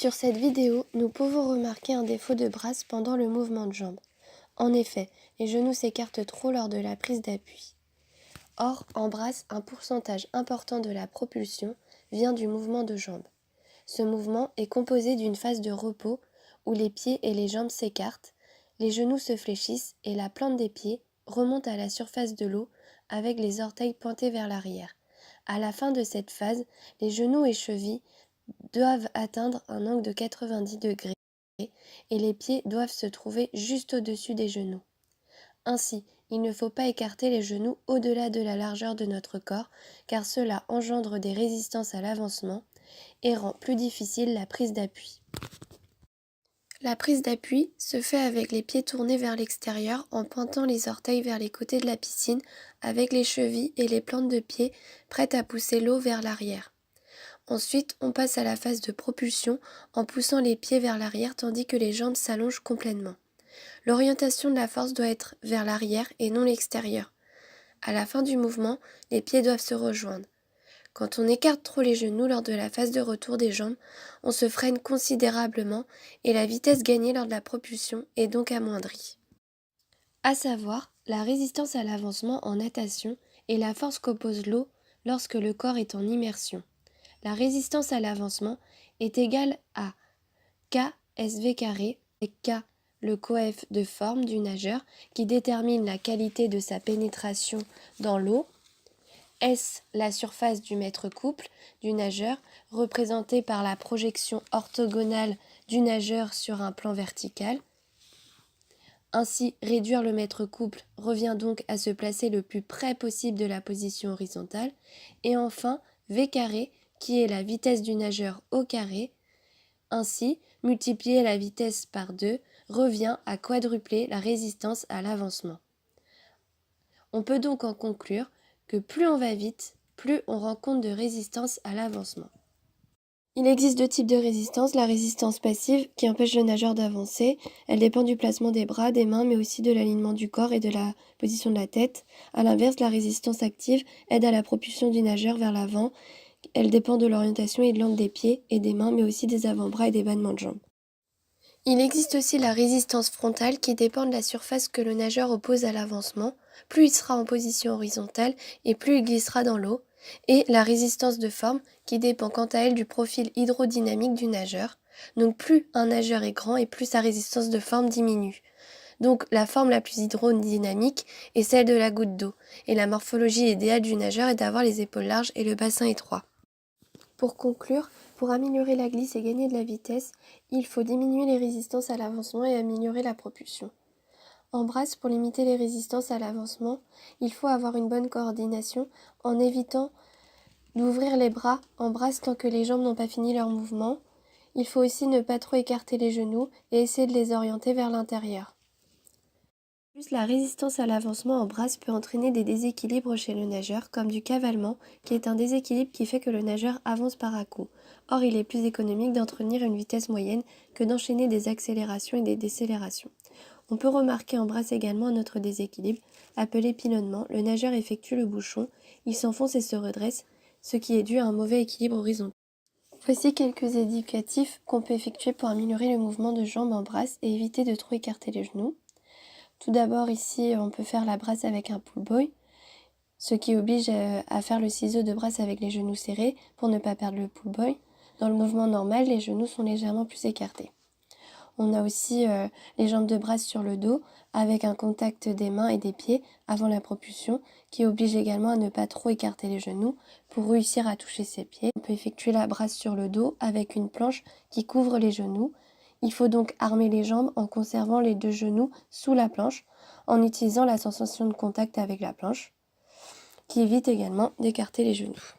Sur cette vidéo, nous pouvons remarquer un défaut de brasse pendant le mouvement de jambe. En effet, les genoux s'écartent trop lors de la prise d'appui. Or, en brasse, un pourcentage important de la propulsion vient du mouvement de jambe. Ce mouvement est composé d'une phase de repos où les pieds et les jambes s'écartent, les genoux se fléchissent et la plante des pieds remonte à la surface de l'eau avec les orteils pointés vers l'arrière. À la fin de cette phase, les genoux et chevilles doivent atteindre un angle de 90 degrés et les pieds doivent se trouver juste au-dessus des genoux. Ainsi, il ne faut pas écarter les genoux au-delà de la largeur de notre corps car cela engendre des résistances à l'avancement et rend plus difficile la prise d'appui. La prise d'appui se fait avec les pieds tournés vers l'extérieur en pointant les orteils vers les côtés de la piscine avec les chevilles et les plantes de pied prêtes à pousser l'eau vers l'arrière. Ensuite, on passe à la phase de propulsion en poussant les pieds vers l'arrière tandis que les jambes s'allongent complètement. L'orientation de la force doit être vers l'arrière et non l'extérieur. À la fin du mouvement, les pieds doivent se rejoindre. Quand on écarte trop les genoux lors de la phase de retour des jambes, on se freine considérablement et la vitesse gagnée lors de la propulsion est donc amoindrie. À savoir, la résistance à l'avancement en natation est la force qu'oppose l'eau lorsque le corps est en immersion. La résistance à l'avancement est égale à K/SV carré et K, le coef de forme du nageur qui détermine la qualité de sa pénétration dans l'eau, S, la surface du mètre couple du nageur, représentée par la projection orthogonale du nageur sur un plan vertical. Ainsi, réduire le mètre couple revient donc à se placer le plus près possible de la position horizontale. Et enfin, V carré, qui est la vitesse du nageur au carré. Ainsi, multiplier la vitesse par 2 revient à quadrupler la résistance à l'avancement. On peut donc en conclure que plus on va vite, plus on rencontre de résistance à l'avancement. Il existe deux types de résistance. La résistance passive qui empêche le nageur d'avancer. Elle dépend du placement des bras, des mains, mais aussi de l'alignement du corps et de la position de la tête. A l'inverse, la résistance active aide à la propulsion du nageur vers l'avant. Elle dépend de l'orientation et de l'angle des pieds et des mains, mais aussi des avant-bras et des battements de jambes. Il existe aussi la résistance frontale qui dépend de la surface que le nageur oppose à l'avancement. Plus il sera en position horizontale et plus il glissera dans l'eau. Et la résistance de forme qui dépend quant à elle du profil hydrodynamique du nageur. Donc plus un nageur est grand et plus sa résistance de forme diminue. Donc la forme la plus hydrodynamique est celle de la goutte d'eau. Et la morphologie idéale du nageur est d'avoir les épaules larges et le bassin étroit. Pour conclure, pour améliorer la glisse et gagner de la vitesse, il faut diminuer les résistances à l'avancement et améliorer la propulsion. En brasse, pour limiter les résistances à l'avancement, il faut avoir une bonne coordination en évitant d'ouvrir les bras en brasse tant que les jambes n'ont pas fini leur mouvement. Il faut aussi ne pas trop écarter les genoux et essayer de les orienter vers l'intérieur. Plus, la résistance à l'avancement en brasse peut entraîner des déséquilibres chez le nageur, comme du cavalement, qui est un déséquilibre qui fait que le nageur avance par à-coups. Or, il est plus économique d'entretenir une vitesse moyenne que d'enchaîner des accélérations et des décélérations. On peut remarquer en brasse également un autre déséquilibre, appelé pilonnement. Le nageur effectue le bouchon, il s'enfonce et se redresse, ce qui est dû à un mauvais équilibre horizontal. Voici quelques éducatifs qu'on peut effectuer pour améliorer le mouvement de jambes en brasse et éviter de trop écarter les genoux. Tout d'abord, ici, on peut faire la brasse avec un pull boy, ce qui oblige à faire le ciseau de brasse avec les genoux serrés pour ne pas perdre le pull boy. Dans le mouvement normal, les genoux sont légèrement plus écartés. On a aussi les jambes de brasse sur le dos avec un contact des mains et des pieds avant la propulsion qui oblige également à ne pas trop écarter les genoux pour réussir à toucher ses pieds. On peut effectuer la brasse sur le dos avec une planche qui couvre les genoux. Il faut donc armer les jambes en conservant les deux genoux sous la planche en utilisant la sensation de contact avec la planche qui évite également d'écarter les genoux.